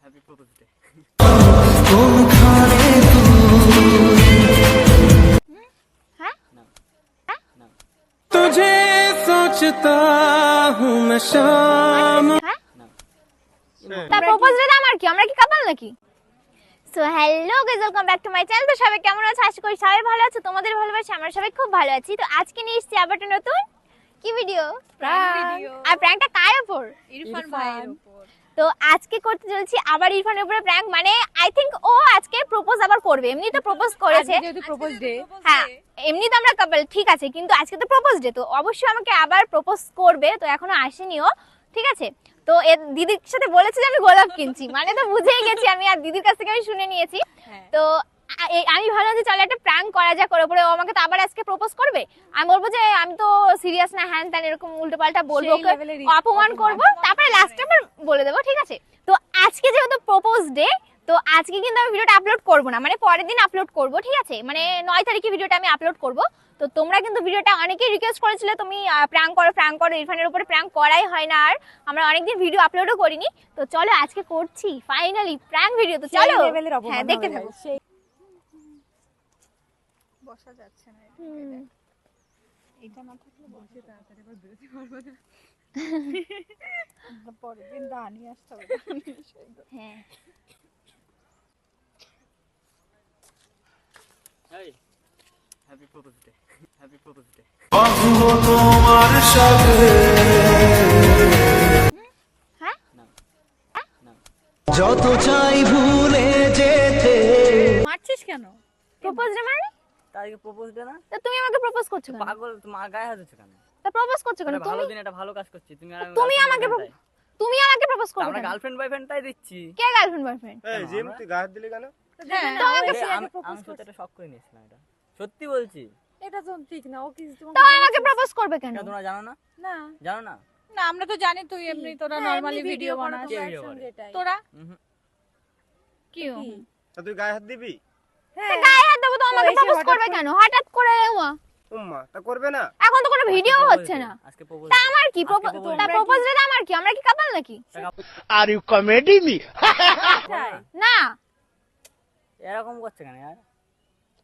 Happy propose day. হ্যাঁ না না तुझे सोचता हूँ मैं शाम। হ্যাঁ না তার প্রপোজ ডে আমার কি, আমরা কি কাপাল নাকি? So hello guys, welcome back to my channel. তো সবাই কেমন আছো? আশা করি সবাই ভালো আছো। তোমাদের ভালোবাসা আমরা সবাই খুব ভালো আছি। তো আজকে নিয়ে এসেছি আবার একটা নতুন কি ভিডিও, আর প্র্যাঙ্কটা কার উপর? ইরফান ভাইয়ের উপর। তো আজকে করতে চলেছি আবার ইরফানের উপরে প্র্যাঙ্ক। মানে আই থিংক ও আজকে প্রপোজ আবার করবে। এমনি তো প্রপোজ করেছে, যেহেতু প্রপোজ ডে, হ্যাঁ এমনি তো আমরা কাপল, ঠিক আছে, কিন্তু আজকে তো প্রপোজ ডে, তো অবশ্যই আমাকে আবার প্রপোজ করবে। তো এখনো আসেনি ও, ঠিক আছে। তো এর দিদির সাথে বলেছে যে আমি গোলাপ কিনছি, মানে তো বুঝেই গেছি আমি, আর দিদির কাছ থেকে আমি শুনে নিয়েছি। তো আমি ভাবলাম যে চলো একটা প্র্যাঙ্ক করা যাক ওর উপরে। ও আমাকে তো আবার আজকে প্রপোজ করবে, আমি বলবো যে আমি তো সিরিয়াস না, হ্যান ত্যান এরকম উল্টোপাল্টা বলবো, সেই level এর অপমান করবো, তারপরে লাস্টে আবার বলে দেবো, ঠিক আছে। তো আজকে যেহেতু প্রপোজ ডে, তো আজকে কিন্তু আমি ভিডিওটা আপলোড করব না, মানে পরের দিন আপলোড করব, ঠিক আছে। মানে 9 তারিখে ভিডিওটা আমি আপলোড করব। তো তোমরা কিন্তু ভিডিওটা অনেকেই রিকোয়েস্ট করেছিলে তুমি প্র্যাঙ্ক করো, ইরফানের উপরে প্র্যাঙ্ক করাই হয় না, আর আমরা অনেকদিন ভিডিও আপলোডও করিনি। তো চলো আজকে করছি ফাইনালি প্র্যাঙ্ক ভিডিও। তো চলো হ্যাঁ দেখতে থাকো। বসা যাচ্ছে না, এটা না থাকলে বসে তাড়াতাড়ি আবার বেরোতে পারবো না। পরের দিন দানি আসতে হবে। হ্যাঁ এই happy propose day. Happy propose day. হ্যাঁ না না যত চাই ভুলে যেতে মারছিস কেন? প্রপোজ ডে মানে? তাকে প্রপোজ ডে না? তো তুমি আমাকে প্রপোজ করছো কেন? পাগল, তোমার গায়ে হাত দিচ্ছ কেন? তা প্রপোজ করছো কেন আরে ভালো তুমি? দিন একটা ভালো কাজ করছি, তুমি আর আমি তুমি girlfriend আমাকে boyfriend তাই। তুমি আমাকে প্রপোজ করবে আমরা কেন? গার্লফ্রেন্ড বয়ফ্রেন্ড তাই দিচ্ছি। কে গার্লফ্রেন্ড বয়ফ্রেন্ড? এই জিম তুই গায়ে হাত দিলি কেন? হ্যাঁ, তো আমাকে এই, আমি সত্যি একটা শক করে নিয়েছিলাম, এটা সত্যি বলছি। এটা তো ঠিক না, ও কি তো আমাকে প্রপোজ করবে কেন? কেন তোমরা জানো না? না জানো না? না, আমরা তো জানি তুই এমনি তোরা নরমালি ভিডিও বানাস। কে ভিডিও করে? তোরা হুম। কি তা তুই গায়ে হাত দিবি? হ্যাঁ গায়ে হাত দেবো তো আমাকে এসে প্রপোজ হঠাৎ করবে করে- কেন হঠাৎ করে? উম্মা তা করবে না? এখন তো কোনো ভিডিও হচ্ছে না। আজকে প্রপোজ তা আমার কি আজকে propose তা day। প্রপোজ ডে আমার কি, আমরা কি কাপাল নাকি? আর ইউ কমেডি মি তাই না এরকম করছে কেন यार?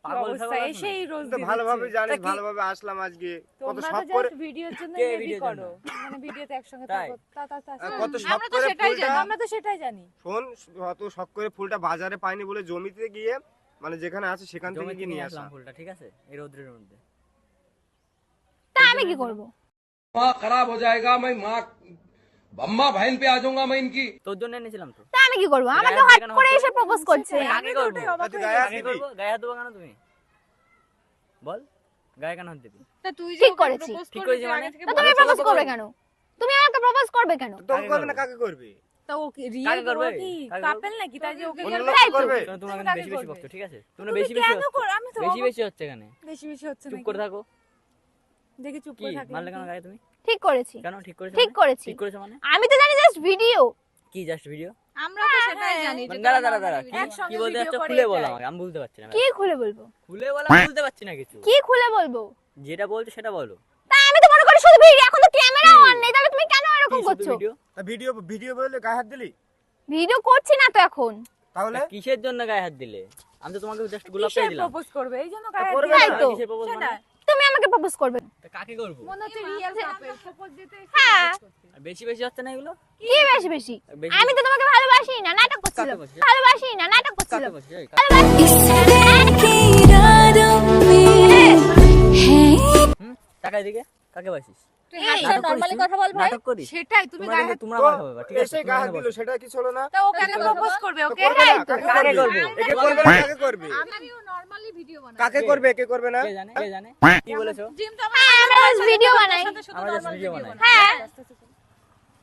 পাগল অবস্থা ছাগল আছে এসেই নাকি? রোজ তুই তো ভালোভাবে জানিস, তা কি? ভালোভাবে আসলাম আজকে। কত তোমরা শখ তো করে জাস্ট ভিডিওর জন্য কে রেডি ভিডিওর করো, জন্য? মানে ভিডিওতে একসঙ্গে তাই? থাকো, তা কত শখ আমরা তো করে সেটাই জানি, ফুলটা, আমরা তো সেটাই জানি। শোন, কত শখ করে ফুলটা বাজারে পাইনি বলে জমিতে গিয়ে, মানে যেখানে আছে সেখান থেকে জমি গিয়ে নিয়ে আসা। আসলাম ফুলটা, ঠিক আছে, এই রোদ্রের মধ্যে। তা আমি কি করব? माँ खराब हो जाएगा, मैं माँ अम्मा बहन पे आ जाऊंगा मैं इनकी। তোর জন্য এনেছিলাম তো। তা আমি কি করব? আমাকে গায়ে হাত হট কেন করে হচ্ছে? এসে প্রপোজ করছে। আগে করবো। তা তুই গায়ে হাত আগে দিবি? করবো, গায়ে হাত দেবো কেন তুমি? বল, গায়ে কেন হাত দিবি? তা তুই যে ঠিক ওকে করেছি। propose ঠিক করবি, করেছি তুই মানে? আগে থেকে তা তুমি আমি প্রপোজ propose করবে করবো। কেন? তুমি আমাকে প্রপোজ করবে কেন? তোকে আগে করবে না, করবো। কাকে করবে? তা ও কি রিয়েল কাকে করবে? কি কাকে কাপেল নাকি, তাই যে ওকে অন্য করবে? লোক তাই তো। করবে? শোনো, তোমরা তুমি কিন্তু কাকে বেশি বেশি করবে? বকছো, ঠিক আছে? তোমরা তুমি বেশি বেশি কেন হচ্ছে। কর? আমি তো বেশি অবাক- বেশি হচ্ছে এখানে। বেশি বেশি হচ্ছে চুপ নাকি? করে থাকো। দেখি চুপ কি করে থাকি। মারলে কেন গায়ে তুমি? ঠিক করেছি, কেন ঠিক করেছো? ঠিক মানে? করেছি। ঠিক করেছো মানে? আমি তো জানি জাস্ট ভিডিও। কি জাস্ট ভিডিও? আমরা তো সেটাই জানি যে দাঁড়া তোরা দাঁড়া দাঁড়া, normally কি একসঙ্গে কি বলতে video যাচ্ছ? করে খুলে বলো এটাই। আমাকে, আমি বুঝতে পারছি না। কি খুলে বলবো? খুলে বলো, আমি বুঝতে পারছি না কিছু। কি খুলে বলবো? যেটা বলছো সেটা বলো। তা আমি তো মনে করি শুধু ভিডিও, এখন তো ক্যামেরা অন নেই, তাহলে তুমি কেন এরকম কি শুধু করছো? ভিডিও? তা ভিডিও ভিডিও বলে গায়ে হাত দিলি? ভিডিও করছি না তো এখন। তাহলে তা কিসের জন্য গায়ে হাত দিলে? আমি তো তোমাকে জাস্ট গোলাপটাই কিসের দিলাম। প্রপোজ করবে এই জন্য তা গায়ে করবে তাই না? তো। কিসের প্রপোজ মানে? সেটা তুমি আমাকে প্রপোজ করবে। তা কাকে করব? মনে হচ্ছে রিয়েল কাপেল প্রপোজ দিতে হ্যাঁ, আর বেশি বেশি হচ্ছে না এগুলো? কি বেশি বেশি? বেশি আমি তো তোমাকে ভালোবাসি না, নাটক করছিলাম। কাকে বলছিস? ভালোবাসি না, নাটক কাকে করছিলাম। বলছিস? এই, হুম? টাকা এদিকে, কাকে বাসিস? তুই এই, হাসছো, নাটক নরমালি করিস কথা বল ভাই। নাটক করিস? সেটাই তুমি তোমরা গায়ে কিন্তু তোমরা তো মার খাবে এবার, ঠিক আছে? এসে গায়ে হাত তোমরা দিল, সেটা কি ছিল না? তা ও কেন প্রপোজ করবে তো ওকে? করবে না, কাকে কাকে করবে? করবে? একে করবে না, কাকে করবে? আমিও নরমালি ভিডিও বানাই। কাকে করবে, একে করবে না? কে জানে? কে জানে? কি বলেছো? জিম তো হ্যাঁ, আমরা just video বানাই। আমরা just video বানাই। হ্যাঁ,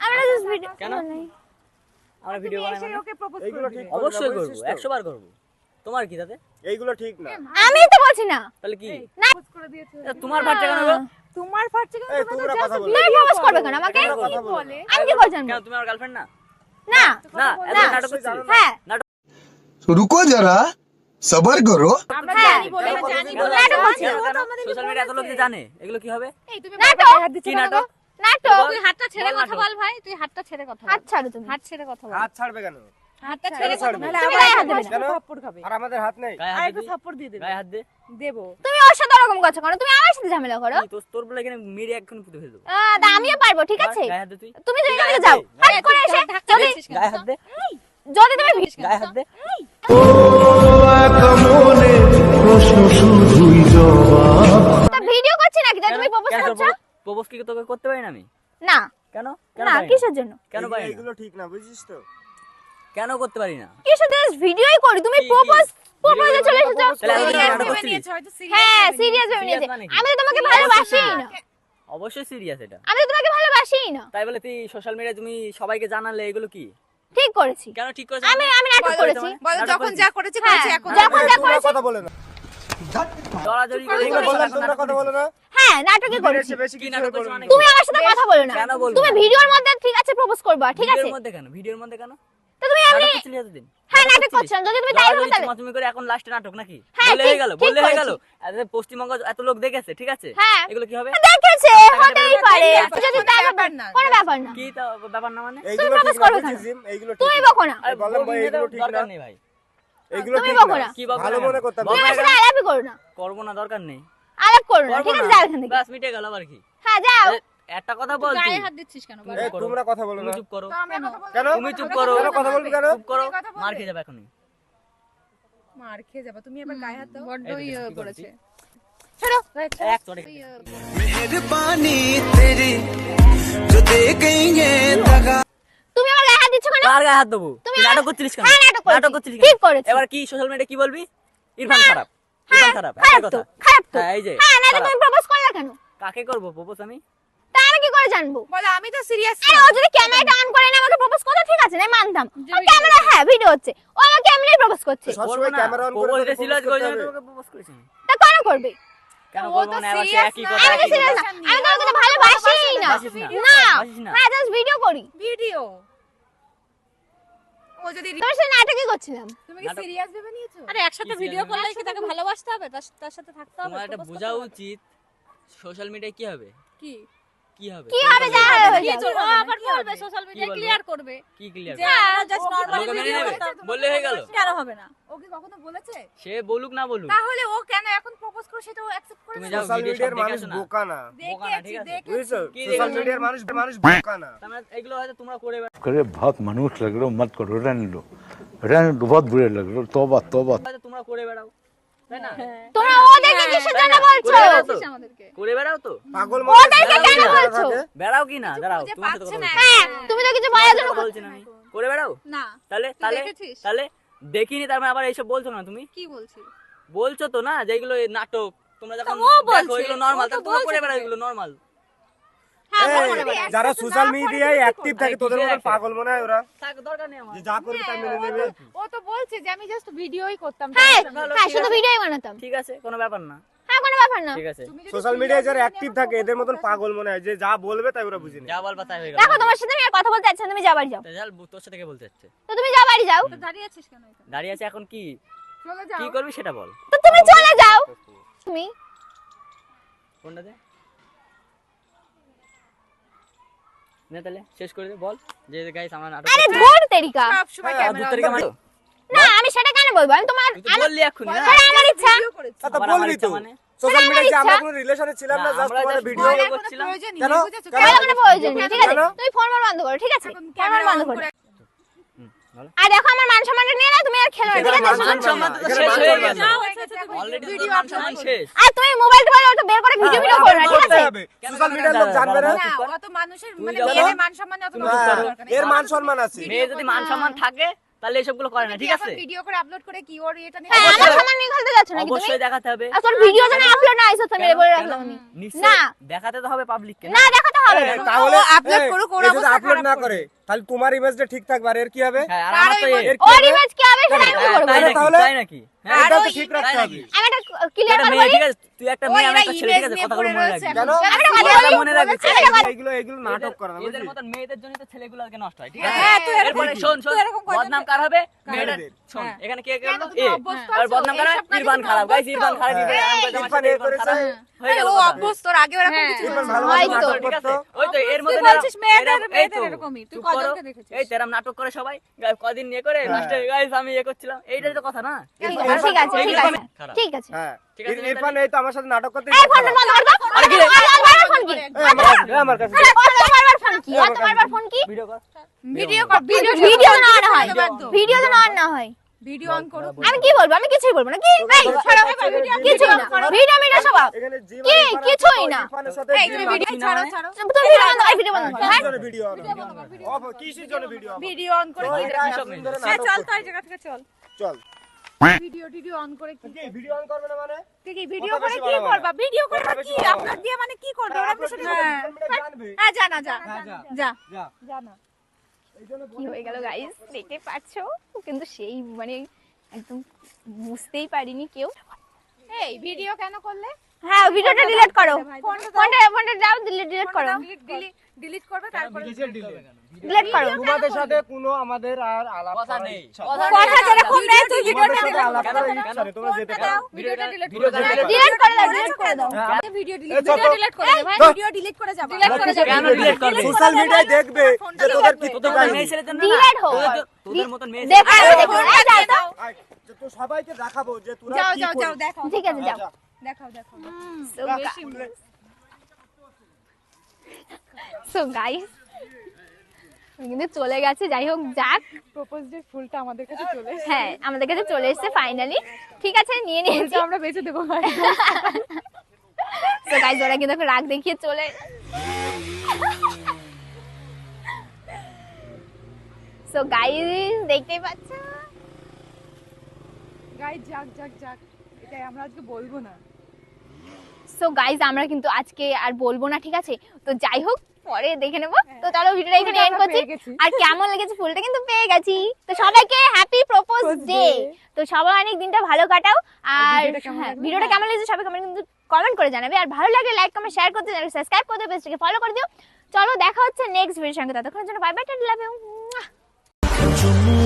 আমরা জাস্ট ভিডিও কেন? আমরা ভিডিও বানাই মানে? ওকে প্রপোজ এইগুলো ঠিক করবে না, অবশ্যই করব, বলছিস তো? 100 বার করব। তোমার কি তাতে? এইগুলো ঠিক না। আমি তো বলছি না। তাহলে কি? প্রপোজ করে দিয়েছে। এ, তোমার বাচ্চা কেন গো? তোমার ফাটছে কেন? এই, তোমরা তোমরা তো কথা just বলো। তুমি প্রপোজ করবে কেন আমাকে? তোমরা কথা বলো বলে। না। আমি কি করে জানবো? কেন তুমি আমার গার্লফ্রেন্ড না? না, না, এত না। নাটক করছিস? হ্যাঁ, रुको जरा सबर करो আমরা হ্যাঁ। জানি বলে, আমরা জানি কেন? বলে। নাটক কেন? করছিলাম। কেন? সোশ্যাল মিডিয়া এত লোক যে জানে, এগুলো কি হবে? এই তুমি নাটক। বাবাকে হাত দিচ্ছ কি কেন গো? নাটক? নাটক। তুই হাতটা ছেড়ে বল কথা নাটক। বল ভাই, তুই হাতটা ছেড়ে কথা বল। হাত ছাড়ো তুমি। হাত ছেড়ে কথা বল। হাত ছাড়বে কেন? হাতটা কেন ছেড়ে ছাড়বি? নাহলে তুমি আবার গায়ে হাত দেবে না। কেন? থাপ্পড় খাবে আর আমাদের হাত নেই? গায়ে আর হাত একটু দে থাপ্পড় দিয়ে দেবে গায়ে হাত দে দেবো তুমি ওর সাথে ওরকম করছো কেন? তুমি আমার সাথে ঝামেলা করো। কি, তোর বলে এখানে মেরে এক্ষুনি পুঁতে ফেলে দেবো। তা আমিও পারবো, ঠিক আছে? গায়ে হাত দে তুই। তুমি দুই গায়ে মিলে হাত যাও। দে, হাত করে এসে যদি গায়ে হাত দে যদি তুমি গায়ে হাত দে। ভিডিও করছি নাকি যে তুমি প্রপোজ করছো? প্রপোজ কি তোকে করতে পারি না আমি? না কেন কেন না, পারি না? কিসের জন্য? কেন পারি না? এইগুলো ঠিক না, বুঝিস তো? কেন করতে পারি না? কিসের জন্য ভিডিওই করি? তুমি কি? প্রপোজ প্রপোজে ভিডিও চলে করে এসেছো। propose তাহলে আমি Serious নাটক ভেবে করছিলি? নিয়েছে, হয়তো serious হ্যাঁ, ভেবে সিরিয়াস নিয়েছে। হয়ে নিয়েছে। মানে কি? আমি তো তোমাকে ভালোবাসিই না। অবশ্যই সিরিয়াস এটা। আমি তো তোমাকে ভালোবাসিই না। তাই বলে তুই সোশ্যাল মিডিয়ায় তুমি সবাইকে জানালে এগুলো কি? ঠিক করেছি। কেন ঠিক করেছিস? আমি নাটক বলো, করেছি। বলো নাটক যখন করেছিস? যা করেছে হ্যাঁ, করেছে, এখন যখন এই, যা তোমরা করেছি। কথা বলে না। জড়াজড়ি করে এইগুলো এগুলো বললাম, এখন তোমরা নাটক কথা বলে করেছিস। না। হ্যাঁ, নাটকই করেছি। বেশি বেশি কি কিছু নাটক বলো করছো না। মানে? তুমি আমার সাথে কথা বলো না। কেন বলবো তুমি না? ভিডিওর মধ্যে ঠিক আছে প্রপোজ করবা, ঠিক আছে? ভিডিওর মধ্যে কেন? ভিডিওর মধ্যে কেন? তো তুমি আমি নাটক করছিলি এতদিন? হ্যাঁ, নাটক করছিলিস? করছিলাম। যদি তুমি তাই ভাবো জড়াজড়ি তাহলে চুমাচুমি করে এখন লাস্টে নাটক নাকি? হ্যাঁ, বললে হয়ে ঠিক- গেল, ঠিক বললে হয়ে গেল। করেছি। আরে পশ্চিমবঙ্গ এত লোক দেখেছে, ঠিক আছে? হ্যাঁ। এগুলো কি হবে? দেখেছে, হতেই পারে। ব্যাপার যদি না, তাই ব্যাপার না। কোনো ব্যাপার না। কি তা ব্যাপার না মানে? এইগুলো propose ঠিক না, করবে কেন? বুঝিস? এইগুলো ঠিক তুমি না। বকো না। আরে বললাম ভাই, বকবি না, এইগুলো ঠিক দরকার না। নেই ভাই। এইগুলো তুমি ঠিক বকো না। না। কি বকবো ভালো না মনে কেন? করতাম। তুমি বকবো আমার না সাথে কেন? আলাপই করো না। করবো না, দরকার নেই। আলাপ করো না, করবো ঠিক আছে? না। যাও এখান থেকে। ব্যাস মিটে গেল আবার কি? হ্যাঁ, যাও। এ, একটা কথা বল তুই। গায়ে হাত দিচ্ছিস কেন তুমি এই, চুপ করো। তোমরা কথা বলো তুমি না। চুপ করো। কেন? তুমি চুপ করো। কেন কথা বলবি কেন? চুপ করো। তুমি কথা বলবে? মার খেয়ে যাবে এখনই। মার খেয়ে যাবে, তুমি এবার গায়ে হাত দাও। এই দেখেছিস কি করেছি? ছোড়ো। এক চড়ে मेहरबानी तेरी जो दे गई ये दगा তুমি আমার গায়ে হাত দিচ্ছ কেন? কার গায়ে হাত দেবো? তুমি তুই নাটক করছিলিস কেন? হ্যাঁ, নাটক করেছি। নাটক করছিলিস ঠিক কেন? করেছি। এবার কি সোশ্যাল মিডিয়ায় কি বলবি? ইরফান খারাপ। হ্যাঁ, ইরফান খারাপ। খারাপ একই তো, কথা। খারাপ তো। হ্যাঁ, এই যে হ্যাঁ, না তো খারাপ। তুমি প্রপোজ করলে কেন? কাকে করব প্রপোজ আমি? তা আমি কি করে জানবো? বলো আমি তো সিরিয়াস আরে ও যদি ক্যামেরাটা অন করে না আমাকে প্রপোজ করতে, ঠিক আছে, না মানতাম। ও ক্যামেরা, হ্যাঁ, ভিডিও হচ্ছে। ও আমাকে এমনি প্রপোজ করছে। সবসময় করবো না। ক্যামেরা অন করে প্রপোজ তোকে এটা ছিল propose আজকে, ওই করতে জন্য হবে। তোকে প্রপোজ করেছি আমি। তা কেন করবে? কেন ও করবো তো না? আবার সে serious একই না। কথা, আমি তো একই serious কথা। না। আমি তো ওকে ভালোবাসিই না। বাসিস না। না, বাসিস না। হ্যাঁ, জাস্ট ভিডিও করি। ভিডিও ও যদি তোমার সাথে নাটকই করছিলাম। তুমি কি নাটক- সিরিয়াস ভেবে নিয়েছো? আরে একসাথে কি ভিডিও serious করলে কি তাকে ভালোবাসতে হবে, তার সাথে থাকতে হবে, তোমার একটা propose বোঝা করতে হবে? উচিত সোশ্যাল মিডিয়ায় কি হবে? কি কি হবে? কি হবে যা হবে হয়ে কি যাবে। চলবে? ও আবার কি বলবে হবে? সোশ্যাল মিডিয়ায় বলবে? ক্লিয়ার করবে কি ক্লিয়ার? যে আমরা জাস্ট নরমালি লোকে মেনে ভিডিও নেবে? করতাম, বললে হয়ে গেল? কেন হবে না? ও কি কখনো বলেছে? সে বলুক না বলুক। তাহলে ও কেন এখন প্রপোজ করে সেটা ও অ্যাকসেপ্ট করে তুমি না? যাও সোশ্যাল ভিডিও সব মিডিয়ার দেখে মানুষ আসো না। বোকা না। বোকা না, ঠিক দেখেছি আছে? বুঝছো? কি সোশ্যাল দেখেছো? মিডিয়ার মানুষ বোকা না। তার মানে এগুলো হয়তো তোমরা করে বেড়াও। करे बहुत मनुष्य लग रहे हो मत करो रहने दो बहुत बुरे लग रहे हो तौबा तौबा হয়তো তোমরা করে বেড়াও, তাই না? তোমরা ওদেরকে কিসের জন্য বলছো? করে বেড়াও তো? আমাদেরকে করে বেড়াও তো? পাগল ওদেরকে কেন বলছো? বেড়াও কি না? দাঁড়াও, খুঁজে তোমার সাথে পাচ্ছে কথা না। বলছি। হ্যাঁ, তুমি তো কিছু বলার জন্য কথা বলছি না আমি। করে বেড়াও? না তাহলে তুই তাহলে দেখেছিস? তাহলে দেখিনি, তার মানে আবার এইসব বলছো না তুমি? কি বলছি? বলছো তো না যে এগুলো নাটক, তোমরা যখন ও বলছে, দেখো এগুলো নরমাল, ও তো তাহলে তোমরা করে বলছে বেড়াও তোকে। এগুলো নরমাল। হ্যাঁ, এই, মনে করে। যারা সোশ্যাল মিডিয়ায় অ্যাক্টিভ থাকে তোদের মতো কিসের পাগল মনে হয় ওরা, থাক, দরকার নেই আমার। যে যা করবি তাই মেনে নেবে। ও তো বলছে যে আমি জাস্ট ভিডিওই করতাম। হ্যাঁ, ভালো, হ্যাঁ, ঠিক শুধু আছে। ভিডিওই বানাতাম। ঠিক আছে, কোনো ব্যাপার না। হ্যাঁ, কোনো ব্যাপার না। ঠিক আছে, তুমি যদি সোশ্যাল মিডিয়ায় যারা অ্যাক্টিভ থাকে এদের মতন পাগল মনে হয়, যে যা বলবে তাই ওরা বুঝে নেয়। যা বলবা তাই হয়ে গেল। দেখো, তোমার সাথে আমি আর কথা বলতে চাচ্ছি না, তুমি যা বাড়ি যাও। তাই তোর সাথে কে বলতে যাচ্ছে? তো তুমি যা বাড়ি যাও। তো দাঁড়িয়ে আছিস কেন এখানে? দাঁড়িয়ে আছে এখন, কি চলে কি যাও। করবি সেটা বল। তো তুমি চলে যাও। তুমি কোনটা দে না, তাহলে শেষ করে দে, বল যে গাইস আমার নাটক আরে করছে। ধর তেরিকা। সব সময় হ্যাঁ, দু ক্যামেরা তারিখে মারো। না, আমি সেটা কেন বলবো? আমি তোমার তুই তো বললি এক্ষুনি না? সেটা আমার ইচ্ছা। ভিডিও করেছি। তা আবার বলবি আমার তো ইচ্ছা মানে? সোশ্যাল মিডিয়ায় যে আমরা ইচ্ছা। কোনো রিলেশনে ছিলাম না, না, জাস্ট আমরা তোমার just ভিডিও। বলার কোনো করছিলাম। প্রয়োজন নেই, কেন? বুঝেছো? কেন? কেন কোনো প্রয়োজন নেই, ঠিক আছে? কেন? তুমি ফোন বন্ধ করো, ঠিক আছে? এখন ফোন ক্যামেরা বন্ধ অন করো। করে বলো। আর দেখো, আমার মান সম্মানটা নিয়ে না তুমি আর খেলো না, ঠিক আছে? মান সম্মান তো এখানে শেষ মান হয়ে সম্মান গেছে। না। অলরেডি ভিডিও মান আপলোড সম্মান করো। শেষ। আর তুমি মোবাইল টোবাইল ওটা বের করে ভিডিও ভিডিও করো না, ঠিক করতে আছে? হবে। সোশ্যাল মিডিয়ার লোক জানবে না। না, অত মানুষের মানে যখন- মেয়েদের মান সম্মান অত তুমি মানুষের চুপ করো। দরকার নেই। এর মান সম্মান আছে। মেয়ে যদি মান সম্মান থাকে তাহলে এসবগুলো করে না, ঠিক আছে? ভিডিও করে আপলোড করে কি ওর এটা নিয়ে হ্যাঁ, আমার সম্মান নিয়ে খেলতে যাচ্ছ নাকি তুমি? অবশ্যই দেখাতে হবে। আর তোর ভিডিও যেন আপলোড না আইসো, তুমি বলে রাখলাম আমি। নিশ্চয়ই না। দেখাতে তো হবে পাবলিককে। না, দেখাতে হবে না। তাহলে আপলোড করুক, ওর অবস্থা আপলোড খারাপ না করবে। করে তাহলে তোমার ইমেজটা ঠিক থাকবে, আর এর কি হবে? হ্যাঁ, আর আমার তো তার এর- ওর ইমেজ কি হবে সেটা আমি হ্যাঁ, করবো। তাই নাকি? তাহলে? তাই নাকি? হ্যাঁ, এটাও তো আরো ঠিক image- রাখতে হবে। আমি একটা ক্লিয়ার একটা কথা মেয়ে, বলি। ঠিক আছে? তুই একটা মেয়ে, আমি এরা একটা ছেলে, ঠিক আছে? image নিয়ে কথাগুলো পড়ে মনে রয়েছে রাখবি। কেন? আমি একটা কথা কথাটা বলি। মনে রাখবি। এগুলো নাটক করা না, এদের বুঝলি? মতন মেয়েদের জন্য তো ছেলেগুলো আজকে নষ্ট হয়, ঠিক হ্যাঁ, আছে? তুই এরকম এরপরে করছিস। শোন, তুই এরকম করছিস। বদনাম কার হবে? মেয়েটার। মেয়েদের। শোন হ্যাঁ। এখানে কে কে কেন বললো তুমি এ অভ্যস্ত আর আছো? বদনাম করা এইসব কাজে ইরফান তুমি খারাপ গাইস অভ্যস্ত? ইরফান খারাপ ইরফান হ্যাঁ, আমার ইরফান সাথে এ ইরফান করেছে। খারাপ হয়ে আরে গেল ও কথা। অভ্যস্ত, ওর আগেও এরকম হ্যাঁ। কিছু ইরফান হয়েছে। ভালো হয়তো। নাটক ঠিক আছে করতো। ওই তো এর মধ্যে তুই বলছিস মেয়েদের এই তো, এরকমই, তুই চুপ করো। কজনকে দেখেছিস? এই তেরাম নাটক করে সবাই কদিন নিয়ে করে লাস্টে গাইস আমি ইয়ে করছিলাম এইটাই তো কথা না ঠিক আছে ঠিক আছে ঠিক আছে খারাপ। ঠিক আছে হ্যাঁ ঠিক আছে, ইরফান এই তো আমার সাথে নাটক করতে এই ফোন বন্ধ কর দাও আরে কি রে? বারবার ফোন কি আমার কাছে বারবার ফোন কি বারবার ফোন কি ভিডিও কর ভিডিও কর, ভিডিও ভিডিও না না হয় একদম। ভিডিও না না হয় ভিডিও অন করো। আমি কি বলবো আমি কিছুই বলবো না কি এই ছাড়ো কিছুই না ভিডিও মিডিও সব এখানে জি কি? কিছুই না। ইরফানের সাথে এই তুমি ভিডিও ছাড়ো, ছাড়ো। তুমি ভিডিও বন্ধ কর ভিডিও বন্ধ কর হ্যাঁ ভিডিও অফ কিসের জন্য ভিডিও ভিডিও অন করে চল, কি এটা দেখবি? এতদিন ধরে হ্যাঁ, নাটক চল তো করছি। এই জায়গা থেকে চল। চল ভিডিও টিডিও অন করে কি কি ভিডিও অন করবে না মানে তুই কি ভিডিও কথা করে বেশি কি বাড়াবো না। করবা? ভিডিও করে কথা কি বেশি বাড়াবো আপলোড না। দিয়ে মানে কি করবে? ওরা তো শুধু হ্যাঁ হ্যাঁ, জানবে হ্যাঁ, যা না যা যা যা কি হয়ে গেল গাইস দেখতে পাচ্ছো কিন্তু সেই মানে একদম বুঝতেই পারিনি কেউ এই ভিডিও কেন করলে হ্যাঁ ভিডিওটা ডিলিট করো ফোনটা ফোনটা দাও ডিলিট করো ডিলিট করবে, তারপরে ডিলিট করো তোমাদের সাথে কোনো আমাদের আর আলাপ কথা করার নেই ইচ্ছা কথা নেই। কথা যেরকম নেই, তুই তোমাদের ভিডিওটা সাথে আলাপ কেন? করার কেন? ইচ্ছা নেই তোমরা যেতে দাও, পারো ভিডিওটা ডিলিট ভিডিও করে দাও। ডিলিট করে দাও ডিলিট করে দাও হ্যাঁ, ভিডিও এই চল তো। ডিলিট করে দে ভাই, তো। ভিডিও ডিলিট করে যাবা। ডিলিট করে যাবে কেন ডিলিট করবে সোশ্যাল মিডিয়ায় দেখবে যে তোদের কি তোদের মতো মেয়ে ছেলেদের না ডিলিট হোক তোদের মতন মেয়ে দেখো ছেলে- দেখো এই যাও যাও আয়, যে তো সবাইকে দেখাবো যে তোরা যাও কি যাও যাও, করিস। দেখাও ঠিক আছে যাও দেখাও দেখাও। সো গাইস কিন্তু চলে গেছে যাই হোক যাক প্রপোজ ডে ফুলটা আমাদের কাছে চলে এসেছে। হ্যাঁ আমাদের কাছে চলে এসেছে ফাইনালি ঠিক আছে নিয়ে নিয়েছি ফুলটা আমরা বেঁচে দেবো ভাই তো গাইস ওরা কিন্তু এখন রাগ দেখিয়ে চলে সো গাইস দেখতেই পাচ্ছ গাইস যাক যাক যাক এটাই আমরা আজকে বলবো না সো গাইস আমরা কিন্তু আজকে আর বলবো না ঠিক আছে তো যাই হোক পরে দেখে নেবো তো চলো ভিডিওটা এখানে ফুলটা এন্ড আমরা করছি পেয়ে গেছি। আর কেমন লেগেছে ফুলটা কিন্তু পেয়ে গেছি তো সবাইকে happy propose Propose day day। তো সবাই অনেক দিনটা ভালো কাটাও আর ভিডিওটা কেমন হ্যাঁ লাগলো? ভিডিওটা কেমন লেগেছে সবাই কিন্তু কমেন্ট করে জানাবে আর ভালো লাগলে লাইক কমেন্ট শেয়ার করতে জানাবে সাবস্ক্রাইব করতে পেজটাকে ফলো করে দিও চলো দেখা হচ্ছে নেক্সট ভিডিওর সঙ্গে ততক্ষণের জন্য bye bye tata love you চুমু